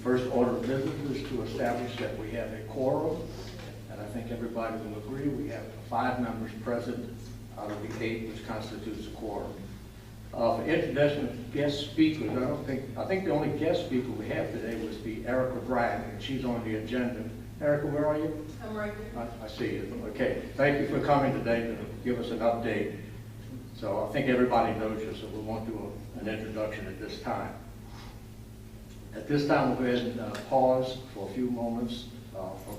first order of business is to establish that we have a quorum, and I think everybody will agree we have 5 members present out of the 8, which constitutes a quorum. For introduction of guest speakers, I think the only guest speaker we have today was the Erica Bryant, and she's on the agenda. Erica, where are you? I'm right here. I see you. Okay. Thank you for coming today to give us an update. So I think everybody knows you, so we won't do an introduction at this time. At this time, we'll go ahead and pause for a few moments for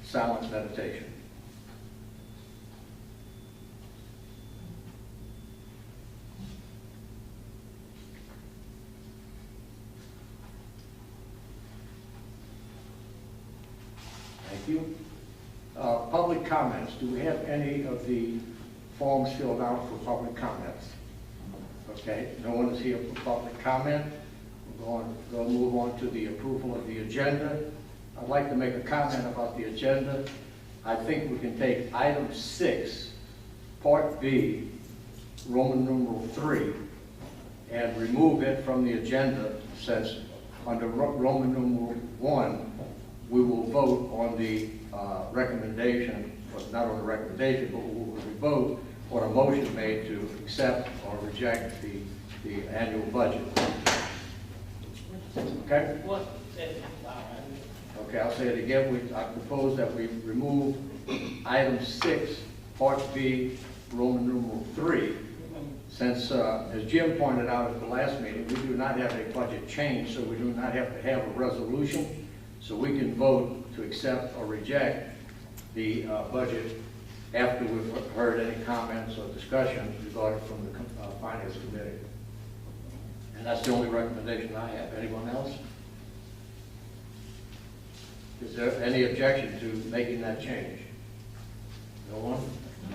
silent meditation. Thank you. Public comments. Do we have any of the forms filled out for public comments? Okay, no one is here for public comment. We'll move on to the approval of the agenda. I'd like to make a comment about the agenda. I think we can take item 6, Part B, Roman numeral 3, and remove it from the agenda, since under Roman numeral 1, we will vote on the recommendation, or not on the recommendation, but we will vote on a motion made to accept or reject the annual budget. Okay? Okay, I'll say it again. I propose that we remove item 6, Part B, Roman numeral 3, since, as Jim pointed out at the last meeting, we do not have a budget change, so we do not have to have a resolution. So we can vote to accept or reject the budget after we've heard any comments or discussion regarding from the Finance Committee. And that's the only recommendation I have. Anyone else? Is there any objection to making that change? No one?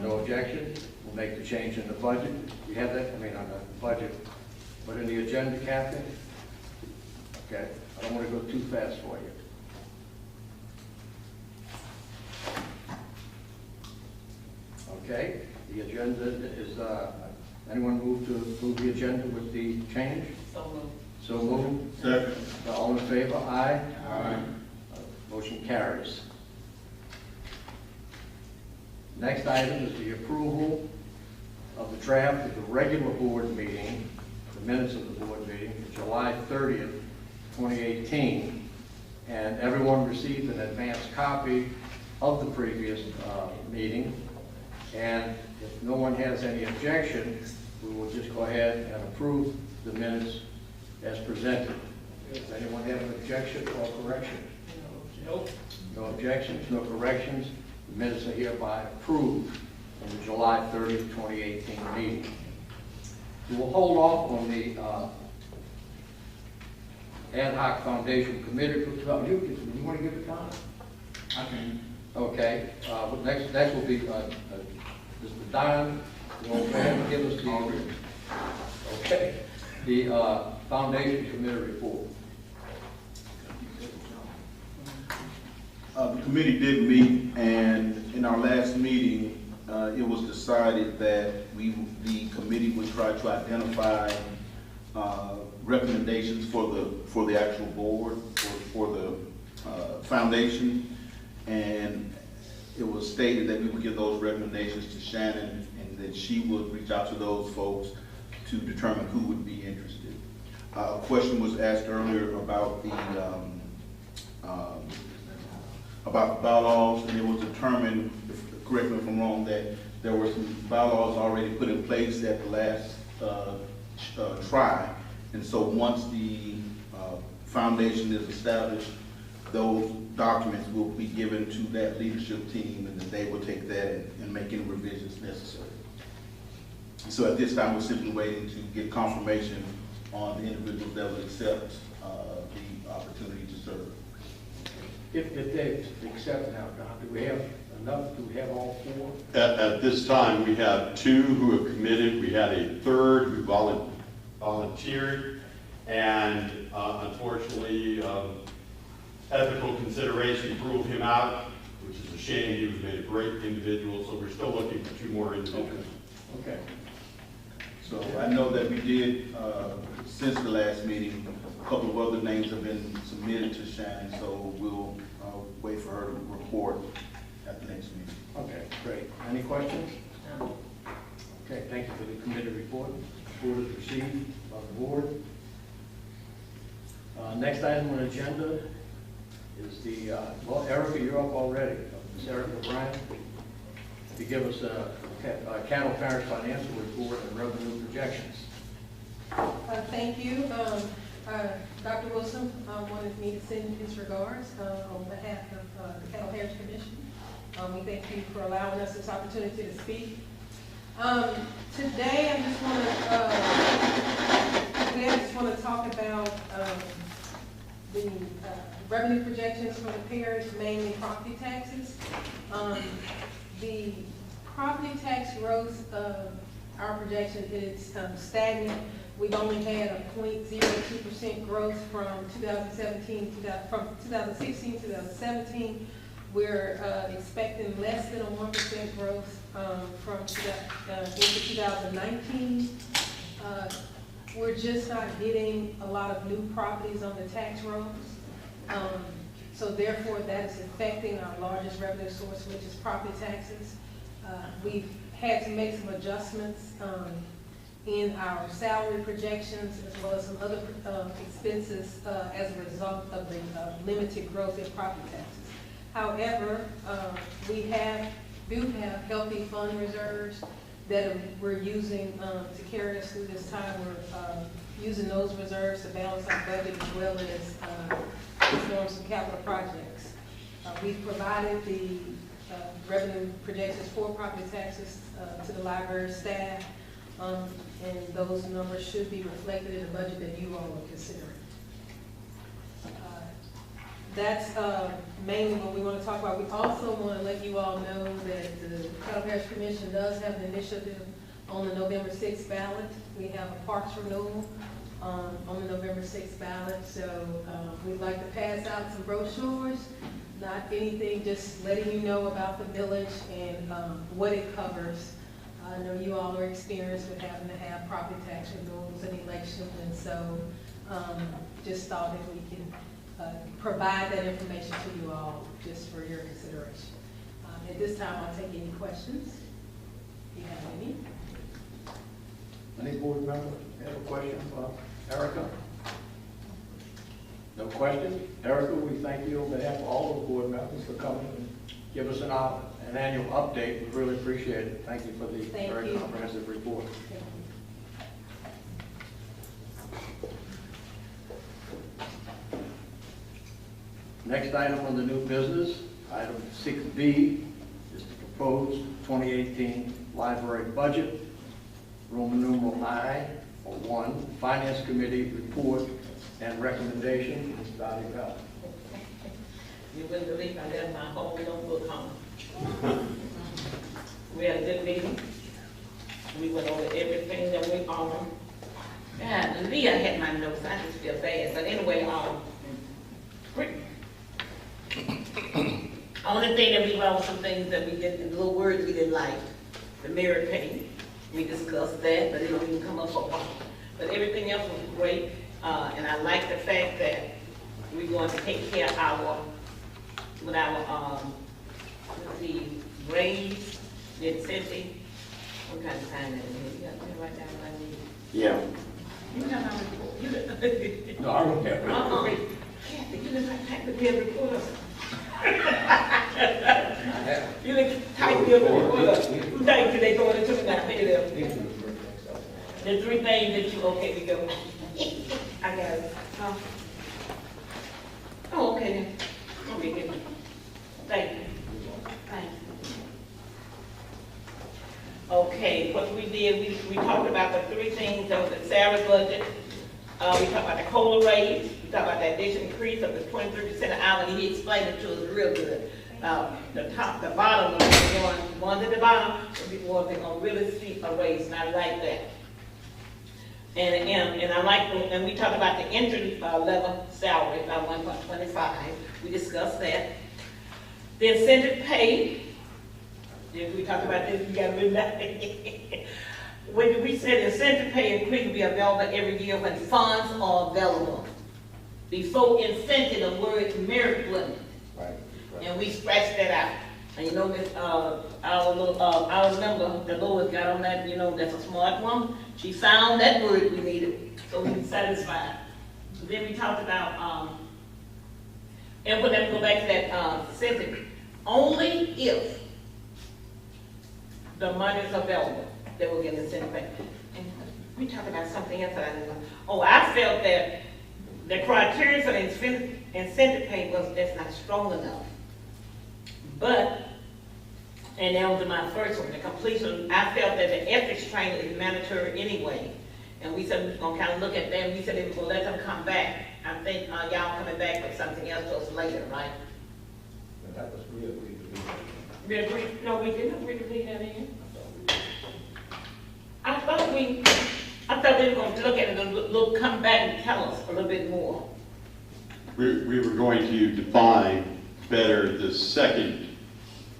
No objection? We'll make the change in the budget. You have that? I mean, on the budget. But in the agenda, Captain? Okay. I don't want to go too fast for you. Okay. The agenda is, anyone move to approve the agenda with the change? So moved. So moved. Second. All in favor? Aye. Aye. Motion carries. Next item is the approval of the draft of the regular board meeting, the minutes of the board meeting, July 30th, 2018. And everyone received an advance copy of the previous meeting. And if no one has any objection, we will just go ahead and approve the minutes as presented. Does anyone have an objection or correction? Nope. No objections, no corrections. The minutes are hereby approved in the July 30, 2018 meeting. We will hold off on the ad hoc foundation committee. You want to give it time? I can. Okay. Next will be Mr. Don. You want to go ahead and give us the foundation committee report. The committee did meet, and in our last meeting, it was decided that the committee would try to identify recommendations for the actual board, for the foundation, and it was stated that we would give those recommendations to Shannon, and that she would reach out to those folks to determine who would be interested. A question was asked earlier about the bylaws, and it was determined, correct me if I'm wrong, that there were some bylaws already put in place at the last try, and so once the foundation is established, those documents will be given to that leadership team, and then they will take that and make any revisions necessary. So at this time, we're simply waiting to get confirmation on the individuals that will accept the opportunity to serve. If they accept now, Don, do we have enough? Do we have all 4? At this time, we have 2 who have committed. We had a third who volunteered, and unfortunately, ethical consideration ruled him out, which is a shame. He was made a great individual, so we're still looking for 2 more individuals. Okay. So I know that we did, since the last meeting, a couple of other names have been submitted to Shannon, so we'll wait for her to report at the next meeting. Okay, great. Any questions? Okay, thank you for the committee report. Report is received by the board. Next item on the agenda is the, well, Erica, you're up already. Ms. Erica Bryan, to give us a cattle parish financial report and revenue projections. Thank you. Dr. Wilson wanted me to send his regards on behalf of the Cattle Parish Commission. We thank you for allowing us this opportunity to speak. Today, I just want to talk about the revenue projections for the parish, mainly property taxes. The property tax growth, our projection is stagnant. We've only had a 0.02% growth from 2016 to 2017. We're expecting less than a 1% growth into 2019. We're just not getting a lot of new properties on the tax rolls. So therefore, that is affecting our largest revenue source, which is property taxes. We've had to make some adjustments in our salary projections, as well as some other expenses as a result of the limited growth in property taxes. However, we do have healthy fund reserves that we're using to carry us through this time. We're using those reserves to balance our budget as well as perform some capital projects. We've provided the revenue projections for property taxes to the library staff, and those numbers should be reflected in the budget that you all are considering. That's mainly what we want to talk about. We also want to let you all know that the Cattle Parish Commission does have an initiative on the November 6th ballot. We have a parks renewal on the November 6th ballot, so we'd like to pass out some brochures, not anything, just letting you know about the village and what it covers. I know you all are experienced with having to have property tax renewals and elections, and so just thought that we can provide that information to you all just for your consideration. At this time, I'll take any questions, if you have any. Any board member have a question for Erica? No questions? Erica, we thank you on behalf of all of the board members for coming and give us an annual update. We really appreciate it. Thank you for the very comprehensive report. Thank you. Next item on the new business, item 6B, is the proposed 2018 library budget, Roman numeral I, or 1, Finance Committee report and recommendation. Ms. Dottie Bell. You wouldn't believe I left my whole notebook home. We had a good meeting. We went over everything that we own. Yeah, Leah had my notes. I just feel bad. But anyway, only thing that we wrote, some things that we didn't, little words we didn't like. The merit pay, we discussed that, but it don't even come up for a while. But everything else was great, and I like the fact that we're going to take care of our let's see, raise, the incentive. What kind of time that is? You got to write down what I need. Yeah. You know how to No, I don't have it. Kathy, you look like type of deal reporter. I have. You look type deal reporter. Who thank you they going into the night? Pay them. The three things that you, okay, we go. I got it. Oh, okay then. Okay, good. Thank you. Thank you. Okay, what we did, we talked about the three things of the salary budget. We talked about the COLA raise. We talked about the additional increase of the 23% an hour, and he explained it to us real good. The top, the bottom, ones at the bottom, will be the ones that gonna really see a raise, and I like that. And I like, and we talked about the entry level salary by 1.25. We discussed that. The incentive pay. If we talk about this, we got to when we said incentive pay increase will be available every year when funds are available. Before incentive, the word merit wasn't it? Right. And we scratched that out. And you know, Miss, our member, the Lord got on that, you know, that's a smart one. She found that word we needed, so we were satisfied. Then we talked about, and we'll go back to that, sentence. Only if the money is available, they will get incentive pay. And we talked about something else that I didn't know. Oh, I felt that the criteria for the incentive pay that's not strong enough. But, and that was my first one, the completion, I felt that the ethics training is mandatory anyway. And we said we was gonna kind of look at them, we said we were gonna let them come back. I think y'all coming back with something else to us later, right? But that was we agreed to do that. We agreed, no, we didn't agree to leave that in. I thought we were gonna look at it and come back and tell us a little bit more. We were going to define better the second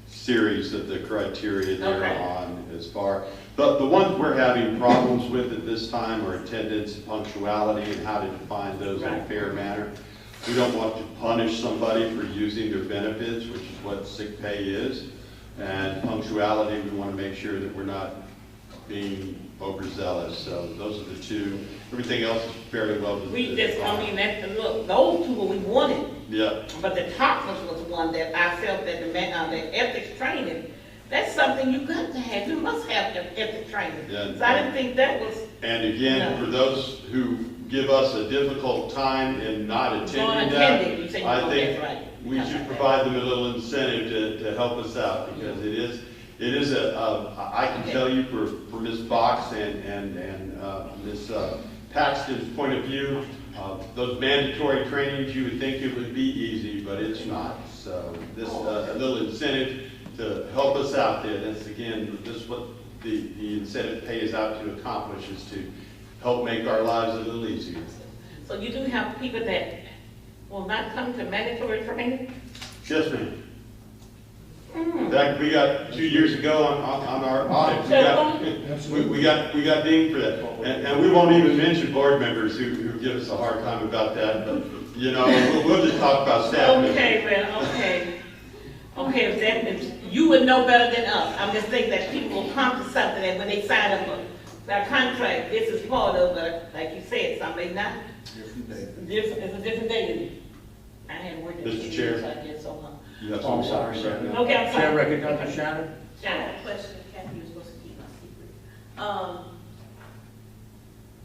series of the criteria there Okay. on as far. The ones we're having problems with at this time are attendance, punctuality, and how to define those in a Right. fair manner. We don't want to punish somebody for using their benefits, which is what sick pay is. And punctuality, we want to make sure that we're not being overzealous. So those are the two. Everything else is fairly well. We just, I mean, look, those two what we wanted. Yeah. But the top was one that I felt that the ethics training, that's something you got to have. You must have the ethics training. Yeah. So I didn't think that was. And again, No. for those who give us a difficult time in not attending attending, you said, that, I okay, think that's right. we That's should right. provide them a little incentive to help us out, because it is I can Okay. tell you for Ms. Fox and Ms. Paxton's point of view, those mandatory trainings, you would think it would be easy, but it's not. So this, a little incentive to help us out there, that's again, this is what the incentive pay is out to accomplish, is to help make our lives a little easier. So you do have people that will not come to mandatory training? Yes, ma'am. In fact, we got 2 years ago on our audit, we got dinged for that. And we won't even mention board members who give us a hard time about that, but, you know, we'll just talk about staff members. Okay, well, okay. Okay, if that, if you would know better than us. I'm just thinking that people will come to something that when they sign up for their contract, this is part of it, like you said, some may not. It's a different day. I hadn't worked in Mr. Chair. so I guess so long. You have Oh, I'm some- sorry, Shannon. Okay, I'm sorry. Chair recognizes Shannon. I have a question, Kathy, you're supposed to keep my secret.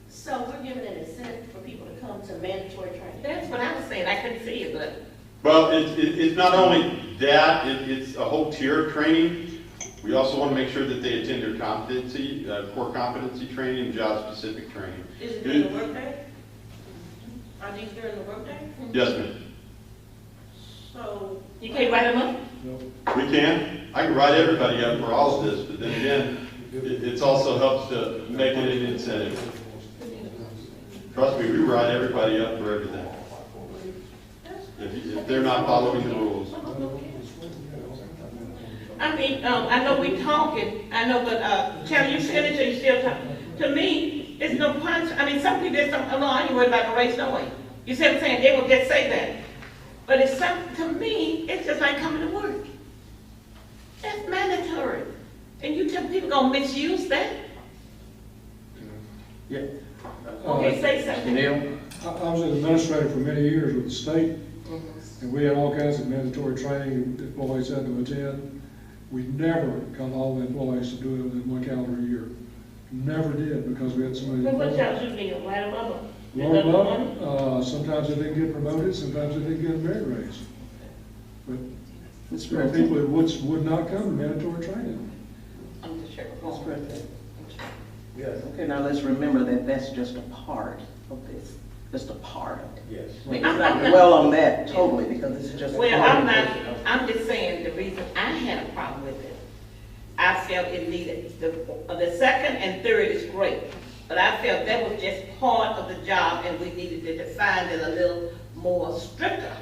So we're giving an incentive for people to come to mandatory training? That's what I was saying. I couldn't see it, but. Well, it's not only that, it's a whole tier of training. We also want to make sure that they attend their competency, core competency training, and job-specific training. Is it during the workday? Are these during the workday? Yes, ma'am. So, You can't write them up? We can. I can write everybody up for all of this, but then again, it also helps to make it an incentive. Trust me, we write everybody up for everything. If they're not following the rules. I mean, I know we talking, I know, but, Chairman, you finished or you still talking? To me, it's no punch. I mean, some people just don't, oh, no, I ain't worried about the race, no way. You see what I'm saying? They will just say that. But it's some, to me, it's just like coming to work. That's mandatory. And you tell people gonna misuse that? Yeah. Okay, say something. Neil? I was an administrator for many years with the state, and we had all kinds of mandatory training that employees had to attend. We never got all the employees to do it within one calendar year. Never did, because we had so many. But what y'all do, Neil? Write them up? Lower level, sometimes they didn't get promoted, sometimes they didn't get a merit raise. But there are people that would not come to mandatory training. I'm just sure. That's correct. Yes. Okay, now let's remember that that's just a part of this, just a part of it. Yes. We can not dwell on that totally, because this is just a part Well, of it. I'm just saying the reason I had a problem with it, I felt it needed, the second and third is great, but I felt that was just part of the job and we needed to define it a little more stricter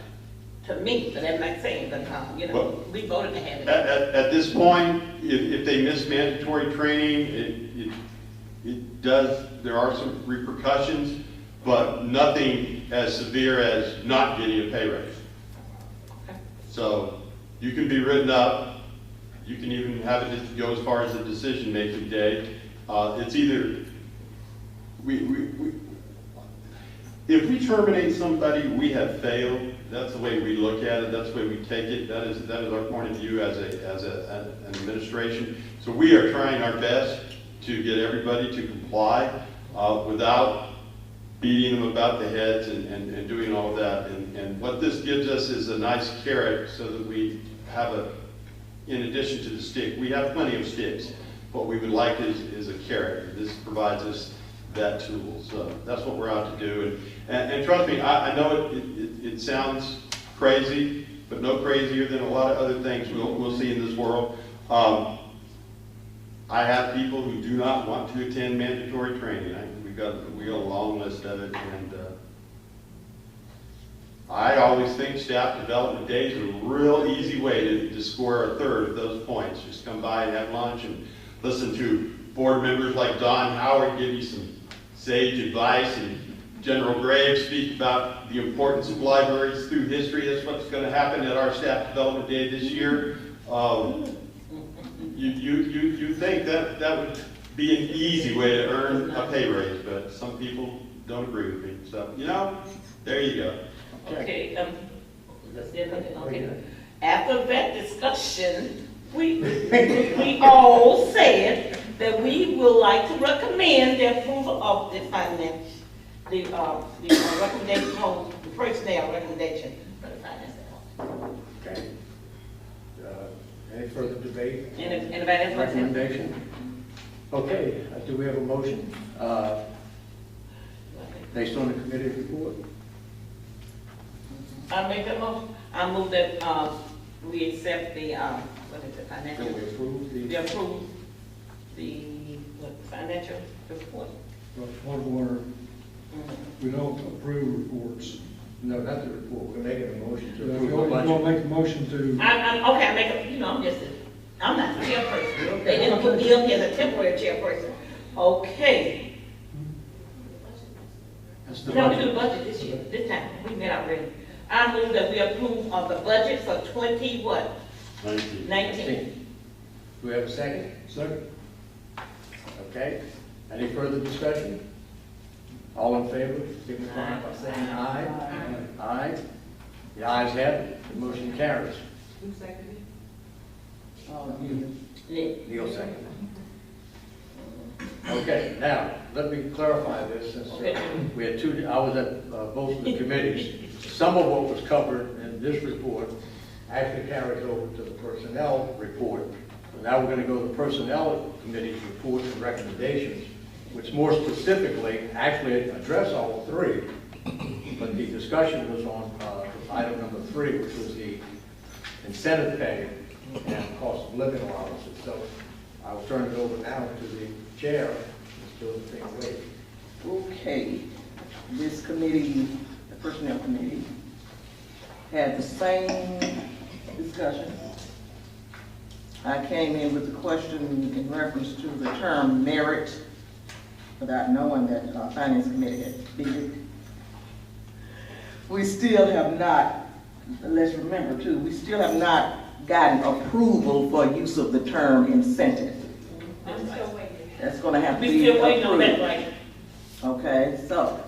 to me, but I'm not saying, but, you know, Well, we voted to have it. At this point, if they miss mandatory training, there are some repercussions, but nothing as severe as not getting a pay raise. So you can be written up, you can even have it go as far as a decision-making day. It's either, if we terminate somebody, we have failed. That's the way we look at it, that's the way we take it. That is our point of view as an administration. So we are trying our best to get everybody to comply without beating them about the heads and doing all of that. And what this gives us is a nice carrot so that we have in addition to the stick, we have plenty of sticks. What we would like is a carrot. This provides us that tool. So that's what we're out to do. And trust me, I know it sounds crazy, but no crazier than a lot of other things we'll see in this world. I have people who do not want to attend mandatory training. We got a long list of it, and I always think staff development days are a real easy way to score a third of those points. Just come by and have lunch and listen to board members like Don Howard give you some sage advice, and General Graves speak about the importance of libraries through history. That's what's going to happen at our staff development day this year. You think that would be an easy way to earn a pay raise, but some people don't agree with me. So, there you go. Okay, okay. After that discussion, we all said that we would like to recommend the approval of the finance, the recommendation on the personnel recommendation for the finance. Okay. Any further debate? Anybody else? Recommendation? Okay, do we have a motion based on the committee report? I make that motion. I move that we accept the financial. Can we approve We approve the financial report. Point of order, we don't approve reports. No, not the report. We're making a motion to If approve you the want to budget. make a motion to, Okay, I make a, I'm not the chairperson. They didn't put me up as a temporary chairperson. Okay. That's the No, we do budget. the budget this time. We met already. I move that we approve of the budget for 19. Do we have a second? second, Okay. Any further discussion? All in favor, signify by saying aye. Aye. The ayes have it. The motion carries. Who seconded it? Neil seconded. Okay, now, let me clarify this, since we had I was at both of the committees. Some of what was covered in this report actually carries over to the personnel report. So now we're going to go to the personnel committee's reports and recommendations, which more specifically actually address all three. But the discussion was on item number 3, which was the incentive pay and cost of living allowances. So I'll turn it over now to the chair, Ms. Josephine Wade. Okay, this committee, the personnel committee, had the same discussion. I came in with a question in reference to the term merit, without knowing that finance committee had beat it. We still have not, let's remember too, we still have not gotten approval for use of the term incentive. I'm still waiting. That's gonna have to We be still waiting on that, approved. right? Okay, so,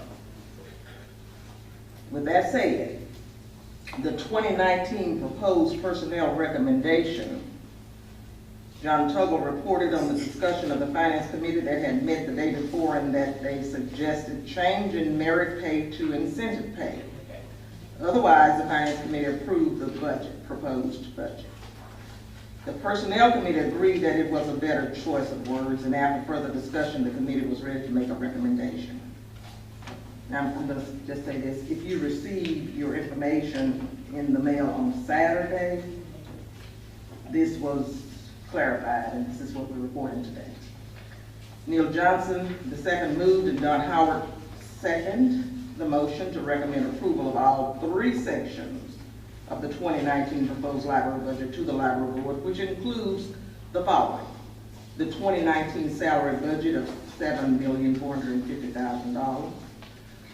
with that said, the 2019 proposed personnel recommendation, John Tuggle reported on the discussion of the Finance Committee that had met the day before and that they suggested change in merit pay to incentive pay. Otherwise, the Finance Committee approved the proposed budget. The Personnel Committee agreed that it was a better choice of words, and after further discussion, the committee was ready to make a recommendation. Now, I'm going to just say this. If you received your information in the mail on Saturday, this was clarified, and this is what we're reporting today. Neil Johnson, the second, moved, and Don Howard seconded the motion to recommend approval of all 3 sections of the 2019 proposed library budget to the library board, which includes the following: the 2019 salary budget of $7,450,000.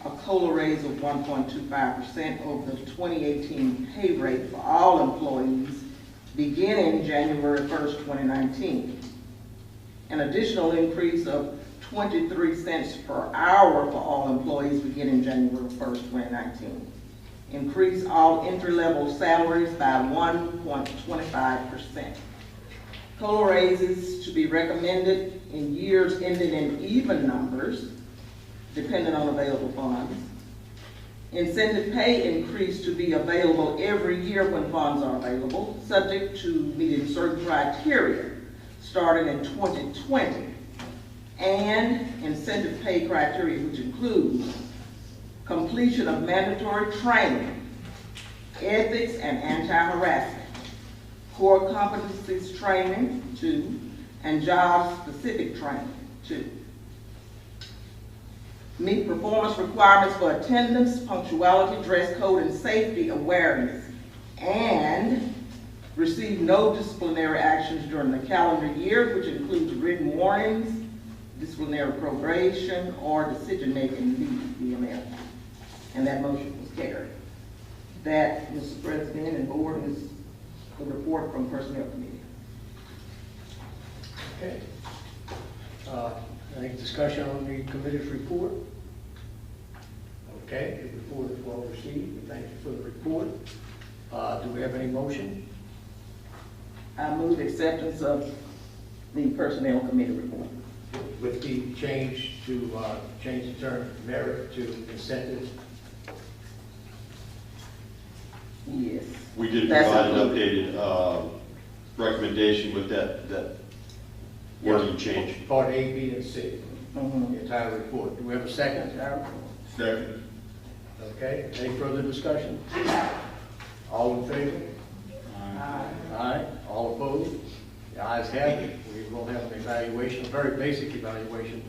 A COLA raise of 1.25% over the 2018 pay rate for all employees beginning January 1st, 2019. An additional increase of 23 cents per hour for all employees beginning January 1st, 2019. Increase all entry-level salaries by 1.25%. COLA raises to be recommended in years ending in even numbers, depending on available funds. Incentive pay increase to be available every year when funds are available, subject to meeting certain criteria starting in 2020. And incentive pay criteria, which includes completion of mandatory training, ethics and anti-harassment, core competencies training, 2, and job-specific training, 2. Meet performance requirements for attendance, punctuality, dress code, and safety awareness, and receive no disciplinary actions during the calendar year, which includes written warnings, disciplinary probation, or decision-making DML. And that motion was carried. That, Mr. President and Board, is the report from Personnel Committee. Okay. Any discussion on the committee's report? Okay, the report is well received. We thank you for the report. Do we have any motion? I move acceptance of the Personnel Committee report. With the change to, change the term merit to incentives? Yes. We did That's provide an included. updated recommendation with that wording change. Part A, B, and C, Mhm. the entire report. Do we have a second? Second. Okay, any further discussion? All in favor? Aye. All opposed? The ayes have it. We will have an evaluation, a very basic evaluation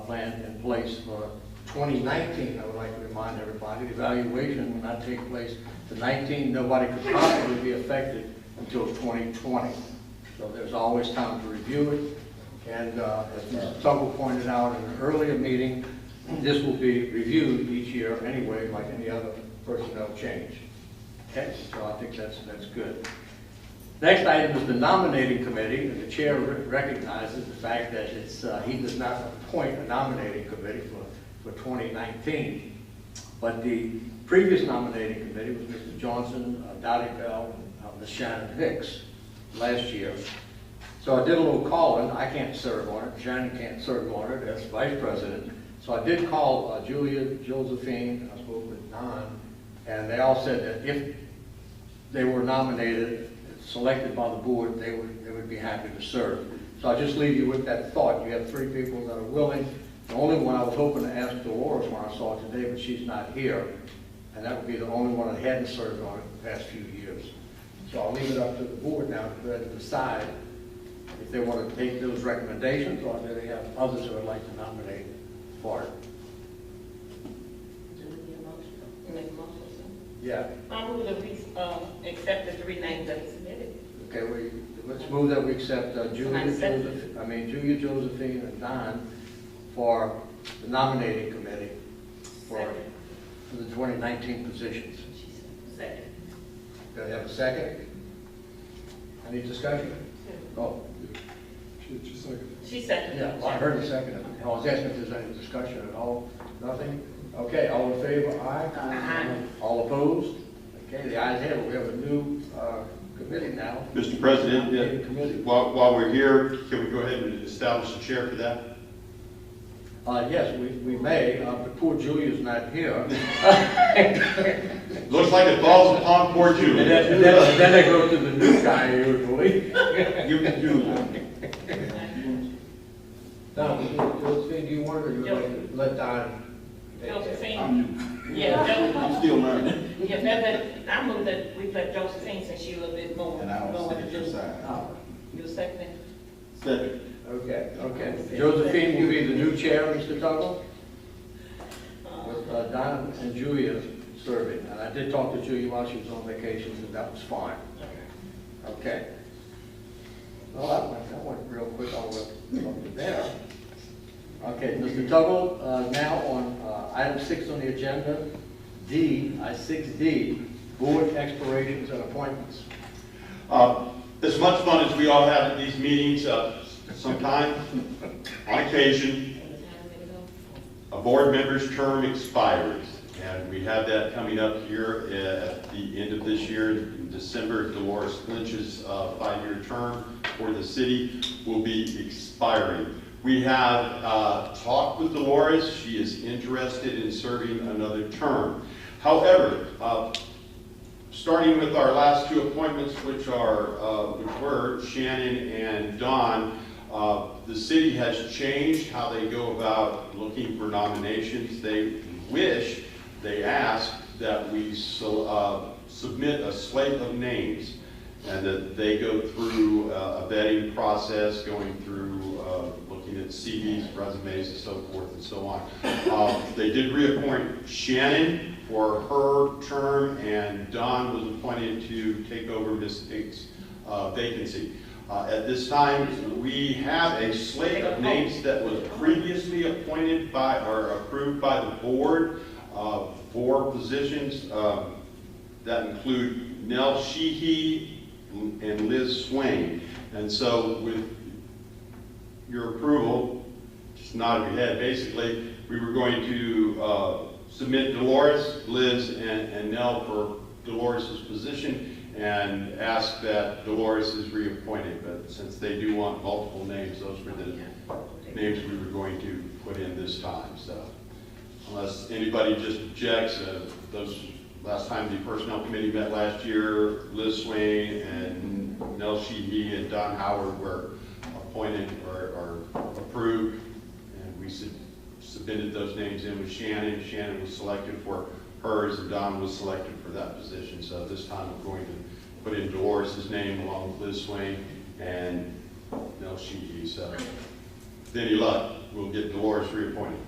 plan in place for 2019. I would like to remind everybody, the evaluation will not take place to 19. Nobody could possibly be affected until 2020. So there's always time to review it. And as Mr. Tuggle pointed out in an earlier meeting, this will be reviewed each year anyway, like any other personnel change. Okay, so I think that's good. Next item is the nominating committee, and the chair recognizes the fact that it's, he does not appoint a nominating committee for 2019. But the previous nominating committee was Mr. Johnson, Dottie Bell, and Ms. Shannon Hicks last year. So I did a little calling. I can't serve on it. Shannon can't serve on it as vice president. So I did call Julia, Josephine, I spoke with Don, and they all said that if they were nominated, selected by the board, they would be happy to serve. So I'll just leave you with that thought. You have 3 people that are willing. The only one I was hoping to ask Dolores when I saw it today, but she's not here. And that would be the only one that hadn't served on it the past few years. So I'll leave it up to the board now to decide if they want to take those recommendations or do they have others who would like to nominate for it. Do we need a motion? Make a motion, sir? Yeah. I move that we accept the 3 names that are submitted. Okay, let's move that we accept Julia, Josephine, and Don for the nominating committee for the 2019 positions. Second. Do I have a second? Any discussion? Oh, She seconded. She seconded. yeah, well, I heard a second. I was asking if there's any discussion at all. Nothing? Okay, all in favor? Aye. Aye. All opposed? Okay, the ayes have it. We have a new committee now. Mr. President, Nominating committee. while we're here, can we go ahead and establish a chair for that? Yes, we may, but poor Julia's not here. Looks like it falls upon poor And Julie. then they go to the new guy usually. You can do that. Don, Josephine, do you want it, or you like to let Don? Josephine? I'm new. Yeah, I'm Josephine. still learning. Yeah, I move that we let Josephine since she's a little bit more. And I know don't what sit to at your do. side. You second? Second. Okay. Josephine, you be the new chair, Mr. Tuggle? With Don and Julia serving. And I did talk to Julia while she was on vacation, and that was fine. Okay. Well, that went real quick all the way up to there. Okay, Mr. Tuggle, now on item 6 on the agenda, D, 6D, board expirations and appointments. As much fun as we all have at these meetings, sometimes, on occasion, a board member's term expires. And we have that coming up here at the end of this year, in December. Dolores Lynch's 5-year term for the city will be expiring. We have talked with Dolores. She is interested in serving another term. However, starting with our last 2 appointments, which were Shannon and Don, the city has changed how they go about looking for nominations. They ask that we submit a slate of names, and that they go through a vetting process, going through looking at CVs, resumes, and so forth and so on. They did reappoint Shannon for her term, and Don was appointed to take over Ms. Hick's vacancy. At this time, we have a slate of names that was previously appointed by or approved by the board. 4 positions that include Nell Sheehy and Liz Swain. And so with your approval, just nod your head, basically, we were going to submit Dolores, Liz, and Nell for Dolores' position and ask that Dolores is reappointed. But since they do want multiple names, those were the names we were going to put in this time. So unless anybody just objects, those last time the Personnel Committee met last year, Liz Swain and Nell Sheehy and Don Howard were appointed or approved, and we submitted those names in with Shannon. Shannon was selected for hers, and Don was selected for that position. So this time we're going to put in Dolores' name along with Liz Swain and Nell Sheehy. So with any luck, we'll get Dolores reappointed.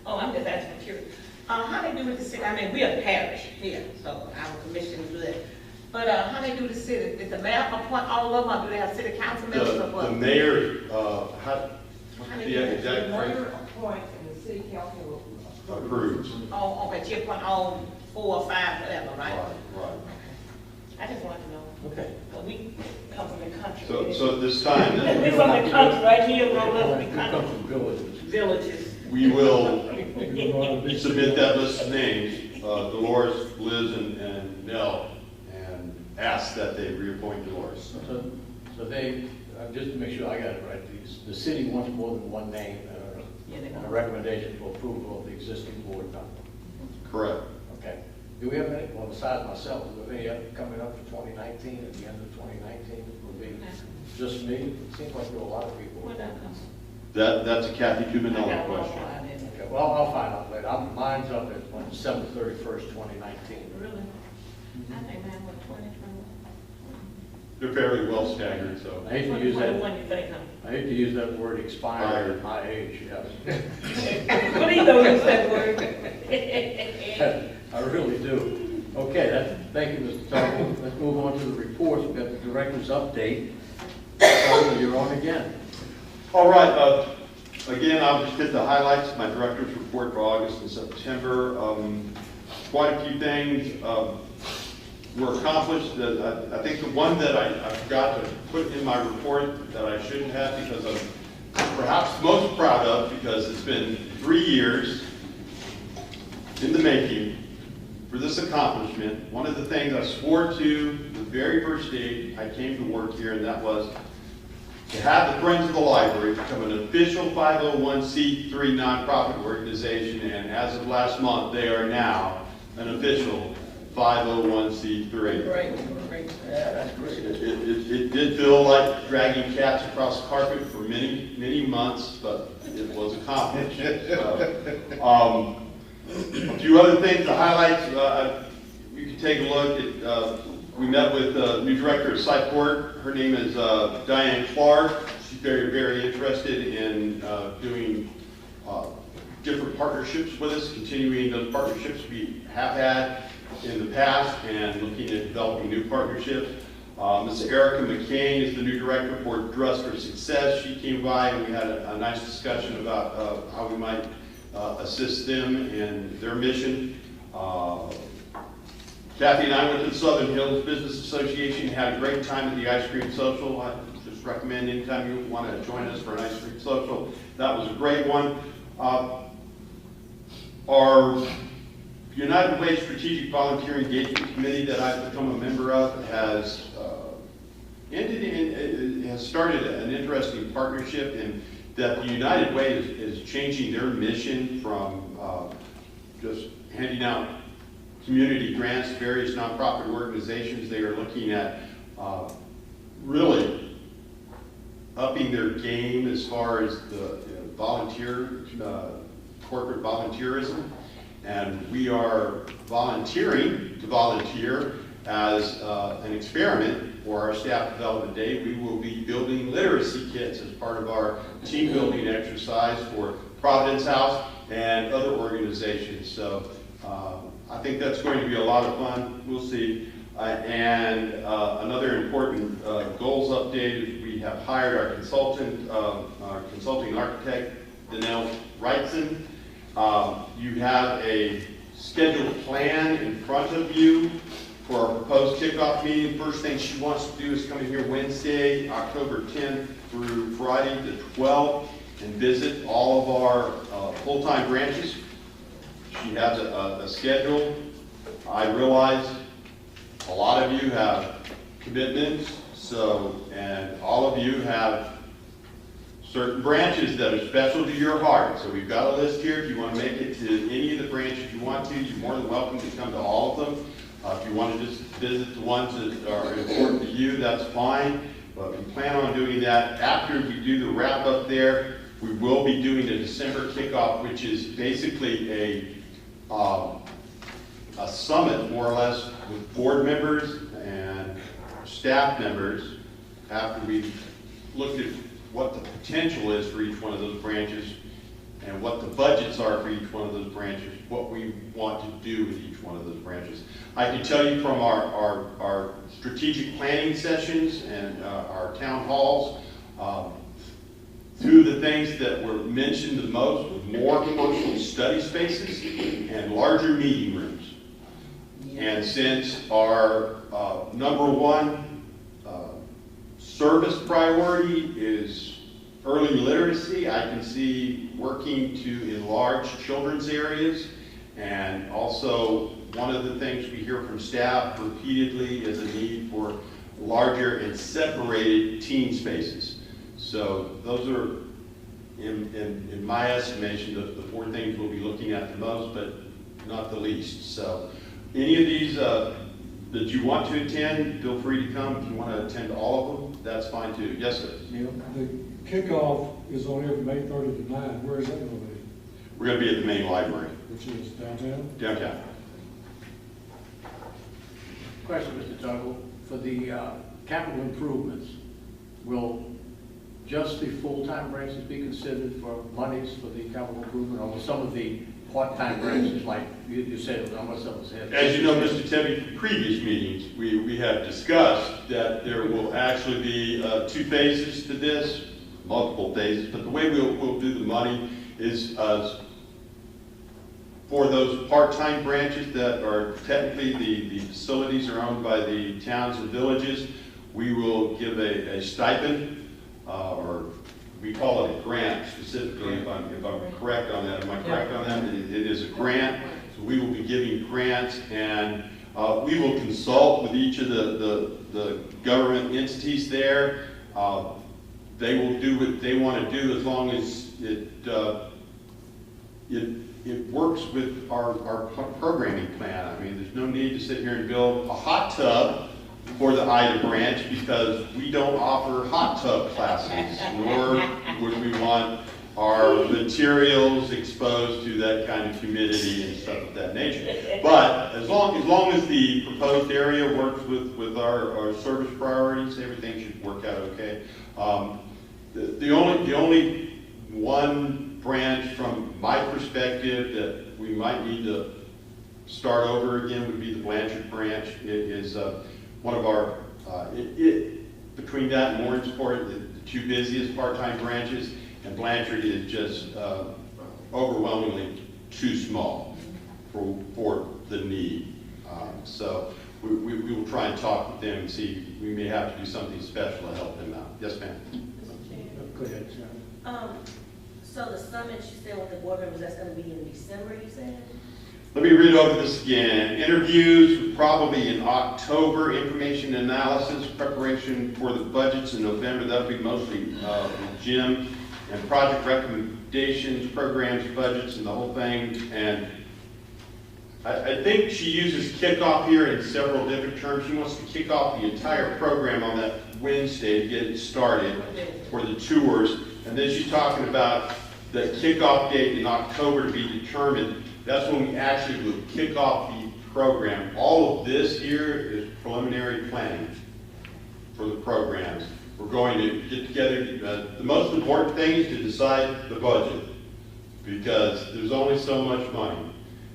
Oh, I'm just asking for curious. How they do with the city? I mean, we are parish here, so our commission is good. But how they do the city? Did the mayor appoint all of them, or do they have city council members or what? The mayor, The mayor appoints and the city council approves. Oh, okay, she appoint all 4 or 5, whatever, right? Right. I just wanted to know. Okay. Well, we come from the country. So at this time, We're from the country, right here, roll up the We come country. from villages. Villages. we will submit that list of names, Dolores, Liz, and Nell, and ask that they reappoint Dolores. So they, just to make sure I got it right, the city wants more than one name and a recommendation for approval of the existing board member. Correct. Okay. Do we have any, well, besides myself, do we have any coming up for 2019, at the end of 2019? Will be just me? It seems like there are a lot of people. Where'd that come That's a Kathy from? Tuminello question. Okay, well, I'll find out later. Mine's up on December 31st, 2019. Really? I think mine was 2021. They're fairly well staggered, so. I hate to use that, 21, you think, huh? I hate to use that word expired at my age, yes. Please don't use that word. I really do. Okay, thank you, Mr. Tuggle. Let's move on to the reports. We've got the director's update. So you're on again. All right, again, I'll just hit the highlights of my director's report for August and September. Quite a few things were accomplished. I think the one that I forgot to put in my report that I shouldn't have, because I'm perhaps most proud of, because it's been 3 years in the making for this accomplishment. One of the things I swore to the very first day I came to work here, and that was to have the Friends of the Library become an official 501c3 nonprofit organization, and as of last month, they are now an official 501c3. Great. Yeah, that's great. It did feel like dragging cats across the carpet for many months, but it was accomplished. So, a few other things to highlight. You can take a look at, we met with the new director of site court. Her name is Diane Clark. She's very interested in doing different partnerships with us, continuing those partnerships we have had in the past and looking at developing new partnerships. Ms. Erica McCain is the new director for Dress for Success. She came by and we had a nice discussion about how we might assist them in their mission. Kathy and I went to the Southern Hills Business Association, had a great time at the ice cream social. I just recommend anytime you want to join us for an ice cream social. That was a great one. Our United Way Strategic Volunteer Engagement Committee that I've become a member of has started an interesting partnership in that the United Way is changing their mission from just handing out community grants to various nonprofit organizations. They are looking at really upping their game as far as the corporate volunteerism. And we are volunteering to volunteer as an experiment for our staff development day. We will be building literacy kits as part of our team building exercise for Providence House and other organizations. So I think that's going to be a lot of fun. We'll see. And another important goals update is we have hired our consulting architect, Danelle Wrightson. You have a scheduled plan in front of you for our proposed kickoff meeting. First thing she wants to do is come in here Wednesday, October 10th through Friday the 12th and visit all of our full-time branches. She has a schedule. I realize a lot of you have commitments, and all of you have certain branches that are special to your heart. So we've got a list here. If you want to make it to any of the branches you want to, you're more than welcome to come to all of them. If you want to just visit the ones that are important to you, that's fine. But we plan on doing that after we do the wrap up there. We will be doing a December kickoff, which is basically a summit, more or less, with board members and staff members after we've looked at what the potential is for each one of those branches and what the budgets are for each one of those branches, what we want to do with each one of those branches. I can tell you from our strategic planning sessions and our town halls, two of the things that were mentioned the most were more personal study spaces and larger meeting rooms. And since our number one service priority is early literacy, I can see working to enlarge children's areas. And also, one of the things we hear from staff repeatedly is a need for larger and separated teen spaces. So those are, in my estimation, the four things we'll be looking at the most, but not the least. So any of these that you want to attend, feel free to come. If you want to attend all of them, that's fine too. Yes, sir. The kickoff is on here from 8:30 to 9. Where is that going to be? We're going to be at the main library. Which is downtown? Downtown. Question, Mr. Tuggle, for the capital improvements, will just the full-time branches be considered for monies for the capital improvement, or will some of the part-time branches, like you said, how much of us had? As you know, Mr. Tebby, from previous meetings, we have discussed that there will actually be 2 phases to this, multiple phases, but the way we'll do the money is for those part-time branches that are technically the facilities are owned by the towns and villages, we will give a stipend, or we call it a grant specifically, if I'm correct on that. Am I correct on that? It is a grant. So we will be giving grants, and we will consult with each of the government entities there. They will do what they want to do as long as it works with our programming plan. I mean, there's no need to sit here and build a hot tub for the Ida branch because we don't offer hot tub classes, nor would we want our materials exposed to that kind of humidity and stuff of that nature. But as long as the proposed area works with our service priorities, everything should work out okay. The only one branch from my perspective that we might need to start over again would be the Blanchard branch. It is one of our Between that and Warrensport, the two busiest part-time branches, and Blanchard is just overwhelmingly too small for the need. So we will try and talk with them and see, we may have to do something special to help them out. Yes, ma'am? Go ahead, Sharon. So the summit, you said with the board members, that's gonna be in December, you said? Let me read over this again. Interviews probably in October, information analysis, preparation for the budgets in November. That'll be mostly with Jim, and project recommendations, programs, budgets, and the whole thing. And I think she uses kickoff here in several different terms. She wants to kick off the entire program on that Wednesday to get it started for the tours. And then she's talking about the kickoff date in October to be determined. That's when we actually will kick off the program. All of this here is preliminary planning for the programs. We're going to get together. The most important thing is to decide the budget, because there's only so much money.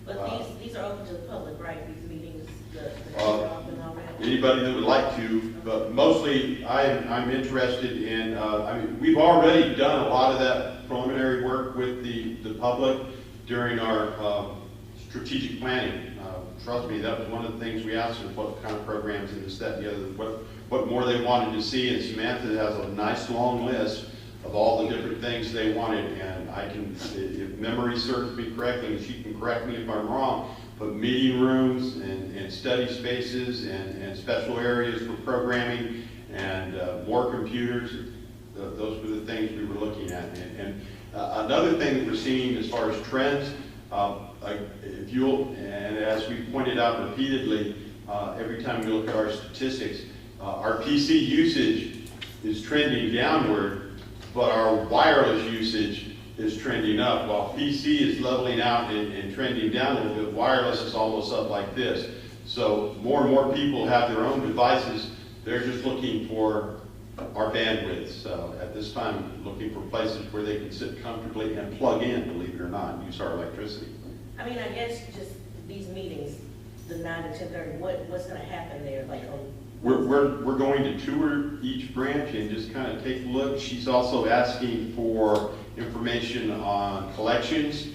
But these are open to the public, right? These meetings, the kickoff and all that? Anybody that would like to, but mostly I'm interested in, I mean, we've already done a lot of that preliminary work with the public during our strategic planning. Trust me, that was one of the things we asked them, what kind of programs and this, that, and the other, what more they wanted to see, and Samantha has a nice long list of all the different things they wanted, and I can, if memory serves me correctly, and she can correct me if I'm wrong, but meeting rooms and study spaces and special areas for programming and more computers, those were the things we were looking at. And another thing that we're seeing as far as trends, if you'll, and as we pointed out repeatedly, every time we look at our statistics, our PC usage is trending downward, but our wireless usage is trending up. While PC is leveling out and trending down a little bit, wireless is almost up like this. So more and more people have their own devices. They're just looking for our bandwidth. So at this time, looking for places where they can sit comfortably and plug in, believe it or not, and use our electricity. I mean, I guess just these meetings, the 9 to 10:30, what's gonna happen there, like on? We're going to tour each branch and just kind of take a look. She's also asking for information on collections,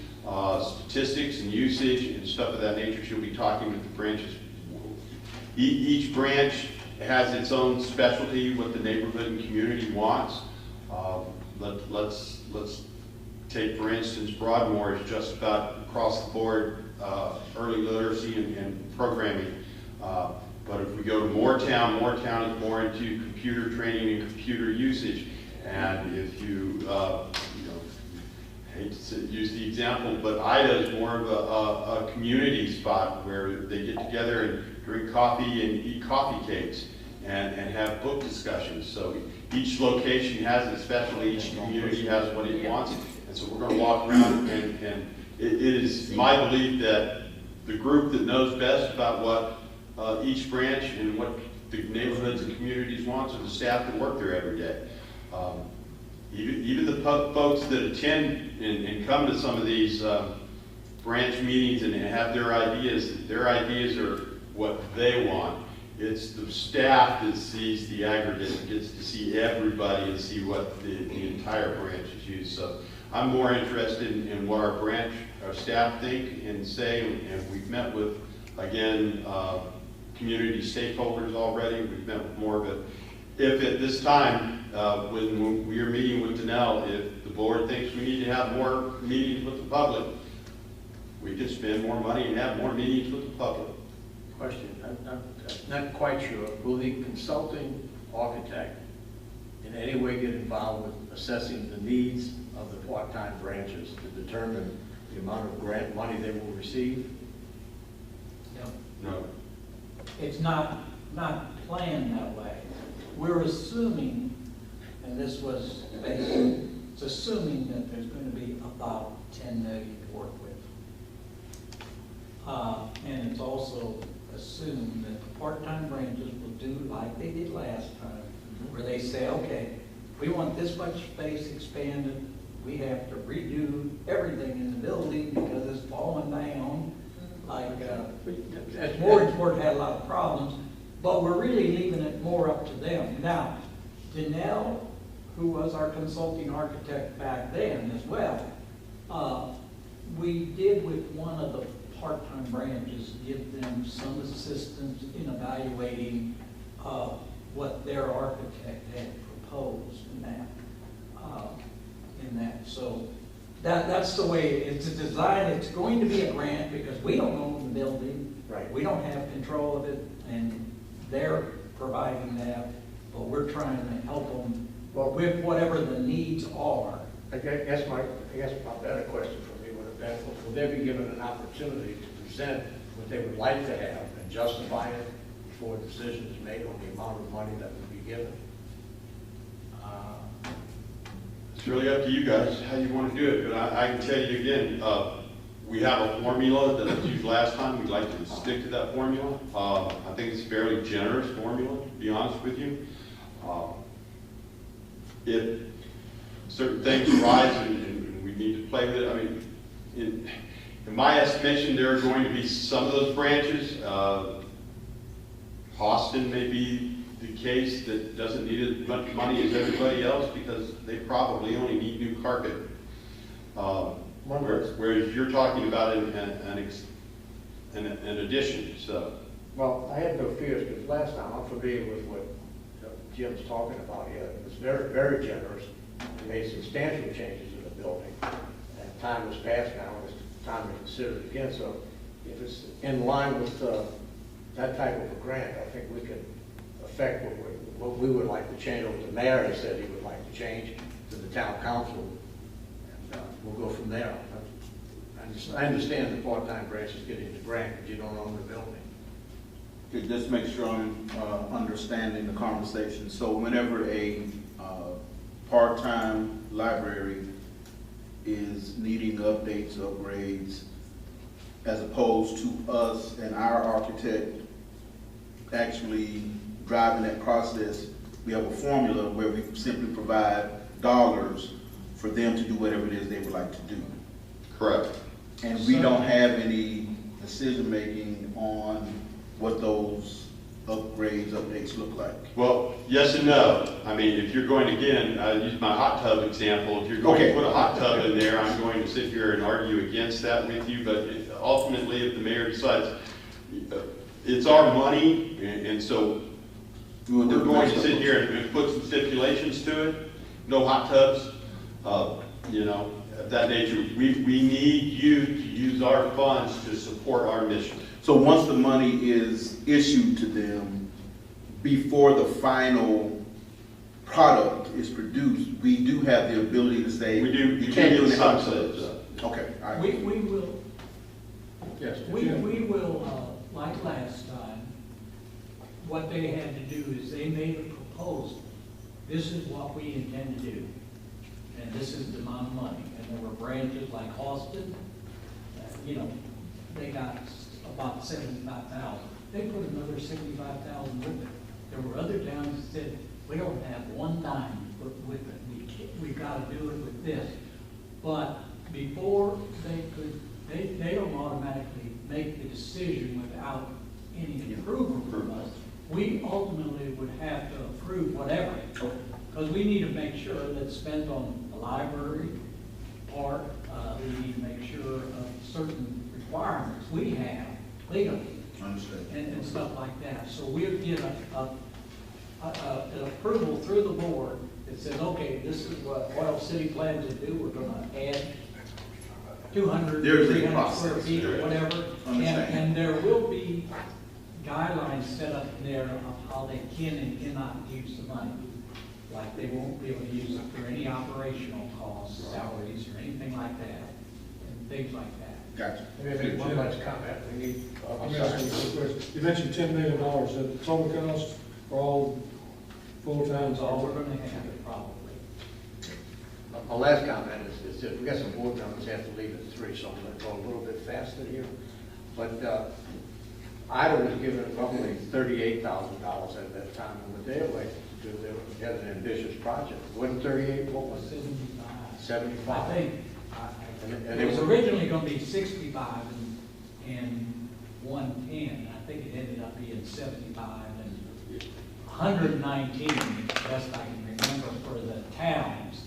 statistics and usage and stuff of that nature. She'll be talking with the branches. Each branch has its own specialty, what the neighborhood and community wants. Let's take, for instance, Broadmoor is just about across the board early literacy and programming. But if we go to Moortown, Moortown is more into computer training and computer usage. And if you, hate to use the example, but Ida is more of a community spot where they get together and drink coffee and eat coffee cakes and have book discussions. So each location has its specialty, each community has what it wants. And so we're going to walk around and it is my belief that the group that knows best about what each branch and what the neighborhoods and communities wants are the staff that work there every day. Even the folks that attend and come to some of these branch meetings and have their ideas are what they want. It's the staff that sees the aggregate and gets to see everybody and see what the entire branch is used. So I'm more interested in what our staff think and say, and we've met with, again, community stakeholders already. We've met with more of it. If at this time, when we are meeting with Danelle, if the board thinks we need to have more meetings with the public, we can spend more money and have more meetings with the public. Question, I'm not quite sure. Will the consulting architect in any way get involved with assessing the needs of the part-time branches to determine the amount of grant money they will receive? No. It's not planned that way. We're assuming, and this was based, it's assuming that there's going to be about 10 million to work with. And it's also assumed that the part-time branches will do like they did last time, where they say, okay, we want this much space expanded, we have to redo everything in the building because it's falling down. Like, Warrensport had a lot of problems. But we're really leaving it more up to them. Now, Danelle, who was our consulting architect back then as well, we did with one of the part-time branches, give them some assistance in evaluating what their architect had proposed in that. So that's the way it's designed. It's going to be a grant because we don't own the building. Right. We don't have control of it, and they're providing that, but we're trying to help them with whatever the needs are. I guess my better question for me would have been, will they be given an opportunity to present what they would like to have and justify it before a decision is made on the amount of money that would be given? It's really up to you guys, how you want to do it, but I can tell you again, we have a formula that was used last time. We'd like to stick to that formula. I think it's a fairly generous formula, to be honest with you. If certain things arise and we need to play with it, I mean, in my estimation, there are going to be some of those branches. Austin may be the case that doesn't need as much money as everybody else because they probably only need new carpet. Whereas you're talking about an addition, so. Well, I had no fears because last time, I'm familiar with what Jim's talking about here. It was very, very generous. They made substantial changes in the building. And time has passed now, and it's time to consider it again. So if it's in line with that type of a grant, I think we can affect what we would like to change, or what the mayor has said he would like to change to the town council. And we'll go from there. I understand the part-time branch is getting the grant, but you don't own the building. Okay, just make sure I'm understanding the conversation. So whenever a part-time library is needing updates, upgrades, as opposed to us and our architect actually driving that process, we have a formula where we simply provide dollars for them to do whatever it is they would like to do. Correct. And we don't have any decision-making on what those updates look like. Well, yes and no. I mean, if you're going, again, I use my hot tub example. If you're going to put a hot tub in there, I'm going to sit here and argue against that with you. But ultimately, if the mayor decides it's our money, and so we're going to sit here and put some stipulations to it, no hot tubs, you know, of that nature. We need you to use our funds to support our mission. So once the money is issued to them, before the final product is produced, we do have the ability to say, We do. you can't do any hot sunsets. tubs. Okay, all right. We will, Yes. we will, like last time, what they had to do is they made a proposal. This is what we intend to do, and this is the amount of money. And there were branches like Austin, you know, they got about 75,000. They put another 65,000 with it. There were other towns that said, we don't have one dime with it. We've got to do it with this. But before they could, they don't automatically make the decision without any approval from us. We ultimately would have to approve whatever. Because we need to make sure that's spent on the library part. We need to make sure of certain requirements we have legally. Understood. And stuff like that. So we'll get an approval through the board that says, okay, this is what Oil City plans to do. We're gonna add 200, There's a 300 process. square feet or whatever. Understand. And there will be guidelines set up there of how they can and cannot use the money. Like they won't be able to use it for any operational costs, salaries, or anything like that, and things like that. Gotcha. Maybe one last comment. We need, Let me ask you a quick question. You mentioned $10 million. Is that the total cost for all full-time? That's all we're gonna have, probably. my last comment is that we got some board members have to leave at 3, so I'm going to go a little bit faster here. But Ida was given roughly $38,000 at that time, and what they elected to do, they had an ambitious project. Wasn't 38, what was it? 75. I think, And it was originally gonna be 65 and 110. I think it ended up being 75 and 119, best I can remember, for the towns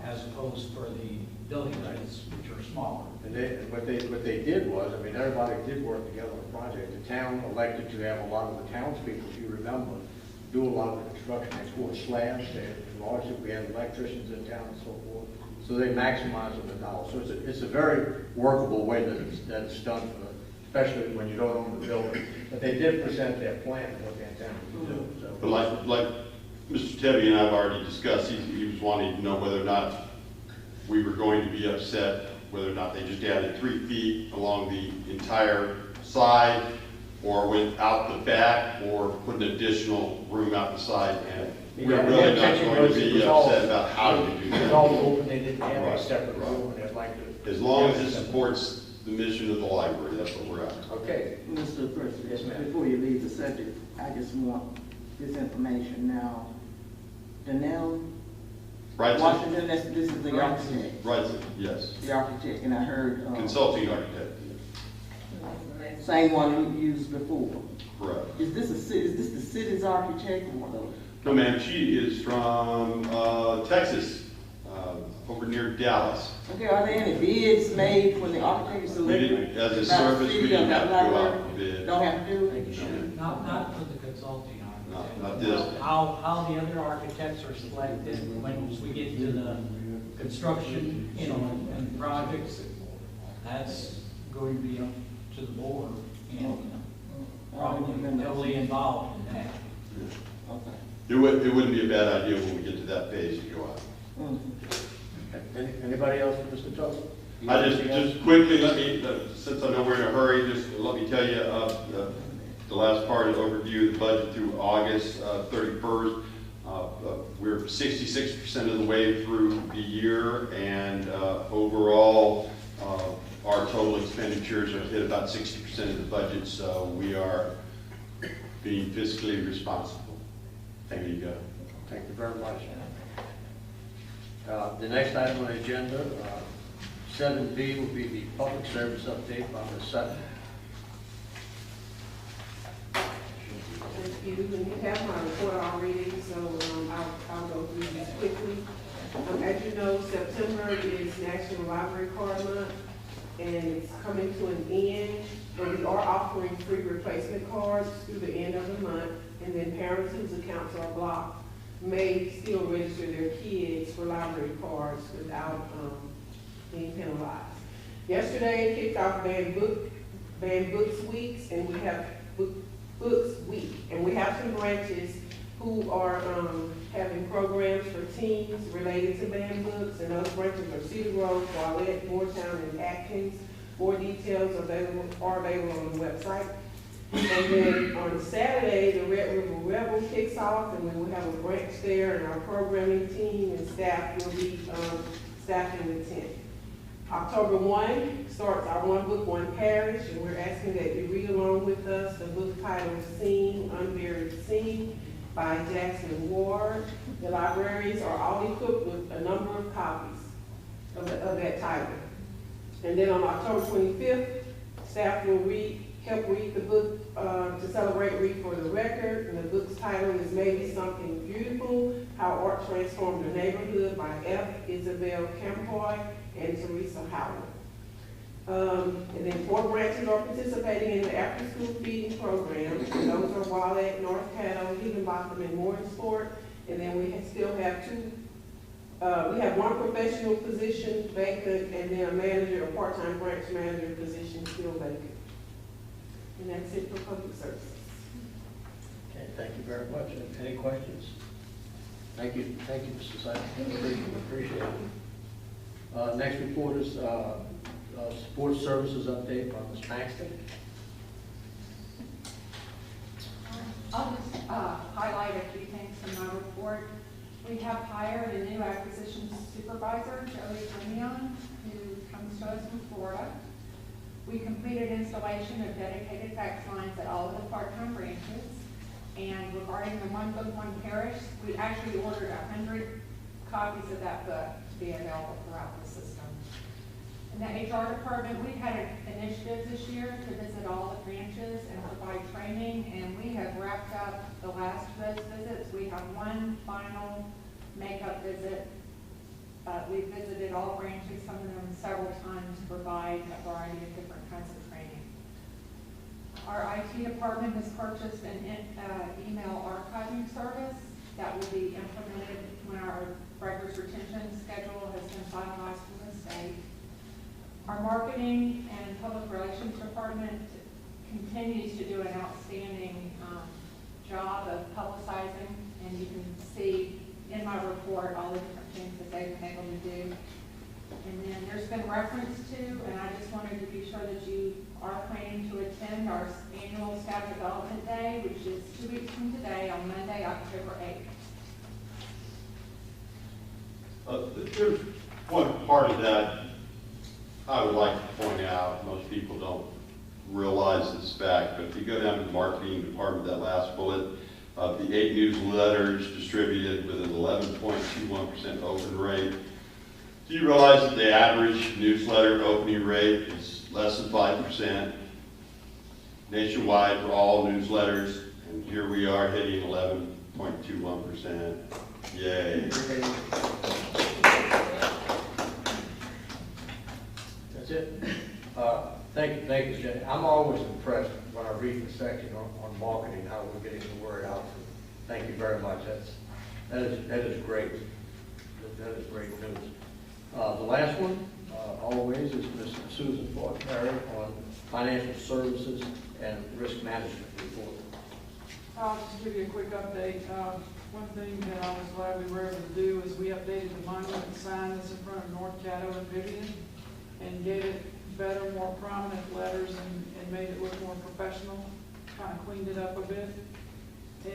as opposed for the villages, which are smaller. And what they did was, I mean, everybody did work together on the project. The town elected to have a lot of the townspeople, if you remember, do a lot of the construction. They poured slabs, they enlarged it, we had electricians in town and so forth. So they maximized the dollars. So it's a very workable way that it's done, especially when you don't own the building. But they did present their plan of what they intended to do, so. But like Mr. Tebby and I have already discussed, he was wanting to know whether or not we were going to be upset, whether or not they just added 3 feet along the entire side, or went out the back, or put an additional room out the side, and we're Yeah, really the not intention going to was it be was all- upset about how to do It was that. all open, they didn't have a Right. separate room, and they'd like to. As long as it supports the mission of the library, that's what we're after. Okay, Mr. President, Yes, ma'am. before you leave the subject, I just want this information now. Danelle Right, Washington, this is the architect, right, yes. the architect, and I heard, Consulting architect, same one we used before. correct. Is this the city's architect or the? No, ma'am, she is from Texas, over near Dallas. Okay, are there any bids made when the architect is We selected? didn't, as a By the service, we city didn't or have to the go out library? for bid. Don't have to do it? Not for the consulting architect. Not this. How the other architects are selected, once we get to the construction, and projects, that's going to be up to the board, and probably heavily involved in that. Okay. It wouldn't be a bad idea when we get to that phase to go out. Mhm. anybody else for Mr. Tulsa? I just quickly, let me, since I know we're in a hurry, just let me tell you, the last part of the overview of the budget through August 31st. We're 66% of the way through the year, and overall, our total expenditures have hit about 60% of the budget, so we are being fiscally responsible. There you go. Thank you very much. The next item on the agenda, 7B, will be the public service update by Ms. Sutton. Thank you. And you have my report already, so I'll go through this quickly. As you know, September is National Library Card Month, and it's coming to an end, but we are offering free replacement cards through the end of the month, and then parents whose accounts are blocked may still register their kids for library cards without being penalized. Yesterday kicked off Banned Books Weeks, and we have Books Week, and we have some branches who are having programs for teens related to banned books, and those branches are Cedar Grove, Wallette, Moortown, and Atkins. More details are available on the website. And then on Saturday, the Red River Rebel kicks off, and we will have a branch there, and our programming team and staff will be staffing the tent. October 1 starts our One Book, One Parish, and we're asking that you read along with us the book titled Sing, Unburied Sing by Jackson Ward. The libraries are all equipped with a number of copies of that title. And then on October 25th, staff will help read the book to celebrate Read for the Record, and the book's title is Maybe Something Beautiful, How Art Transformed the Neighborhood by F. Isabel Campoy and Teresa Howard. And then 4 branches are participating in the after-school feeding program, and those are Wallette, North Caddo, Higginbotham, and Morrisport. And then we still have 2, we have 1 professional position vacant, and then a manager, a part-time branch manager position still vacant. And that's it for public services. Okay, thank you very much. Any questions? Thank you, Mr. Sutton. Appreciate it. Next report is sports services update by Ms. Paxton. I'll just highlight a few things from my report. We have hired a new acquisitions supervisor, Joey Grenion, who comes to us from Florida. We completed installation of dedicated fax lines at all of the part-time branches. And regarding the One Book, One Parish, we actually ordered 100 copies of that book to be available throughout the system. In the HR department, we had an initiative this year to visit all the branches and provide training, and we have wrapped up the last of those visits. We have one final makeup visit. We visited all branches, some of them several times, to provide a variety of different kinds of training. Our IT department has purchased an email archiving service that will be implemented when our records retention schedule has been finalized from the state. Our marketing and public relations department continues to do an outstanding job of publicizing, and you can see in my report all the different things that they've been able to do. And then there's been reference to, and I just wanted to be sure that you are planning to attend our annual staff development day, which is 2 weeks from today on Monday, October 8th. There's one part of that I would like to point out. Most people don't realize this fact, but if you go down to the marketing department, that last bullet, of the 8 newsletters distributed with an 11.21% open rate, do you realize that the average newsletter opening rate is less than 5% nationwide for all newsletters? And here we are hitting 11.21%. Yay. That's it. Thank you, Jenny. I'm always impressed when I read the section on marketing, how we're getting the word out. Thank you very much. That is great. That is great news. The last one, always, is Ms. Susan Ford Perry on financial services and risk management report. Just to give you a quick update, one thing that I was glad we were able to do is we updated the monument sign that's in front of North Caddo and Vivian and gave it better, more prominent letters and made it look more professional, kind of cleaned it up a bit.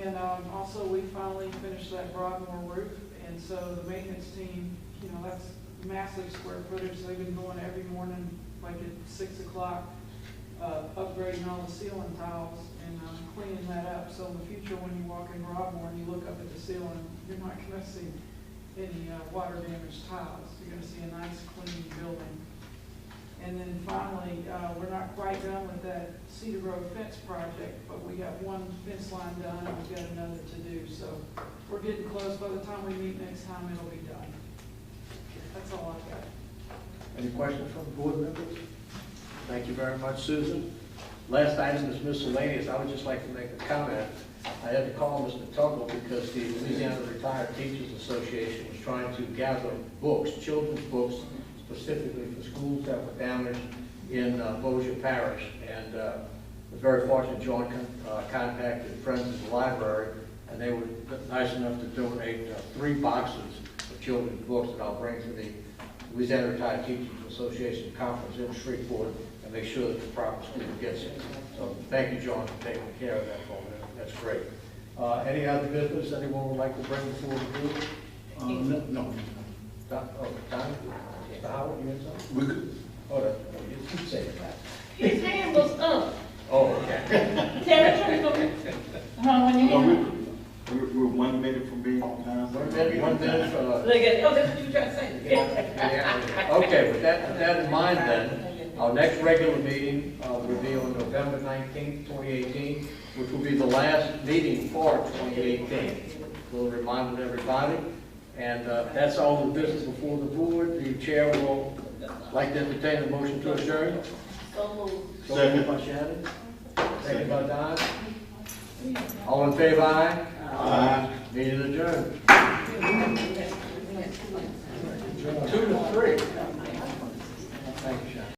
And also we finally finished that Broadmoor roof, and so the maintenance team, you know, that's massive square footage. They've been going every morning like at 6 o'clock, upgrading all the ceiling tiles and cleaning that up. So in the future, when you walk in Broadmoor and you look up at the ceiling, you're not going to see any water damaged tiles. You're going to see a nice clean building. And then finally, we're not quite done with that Cedar Grove fence project, but we got one fence line done and we've got another to do. So we're getting close. By the time we meet next time, it'll be done. That's all I've got. Any questions from the board members? Thank you very much, Susan. Last item is miscellaneous. I would just like to make a comment. I had to call Mr. Tuggle because the Louisiana Retired Teachers Association was trying to gather books, children's books, specifically for schools that were damaged in Bossier Parish. And was very fortunate. John contacted Friends of the Library, and they were nice enough to donate 3 boxes of children's books that I'll bring to the Louisiana Retired Teachers Association conference in Shreveport and make sure that the proper student gets it. So thank you, John, for taking care of that for me. That's great. Any other business anyone would like to bring before the board? No. Don? Mr. Howard, you had something? We could. Oh, you keep saying that. His hand was up. Oh, okay. Terry, when you No, we're 1 minute from being on time. 1 minute. look at, oh, that's what you trying to say. Yeah. Okay, with that in mind then, our next regular meeting will be on November 19th, 2018, which will be the last meeting for 2018. We'll remind everybody. And that's all the business before the board. The chair will like to entertain a motion to adjourn. So moved. So moved by Shannon. Second by Don. All in favor, aye? Aye. Meeting adjourned. 2 to 3. Thank you, Shannon.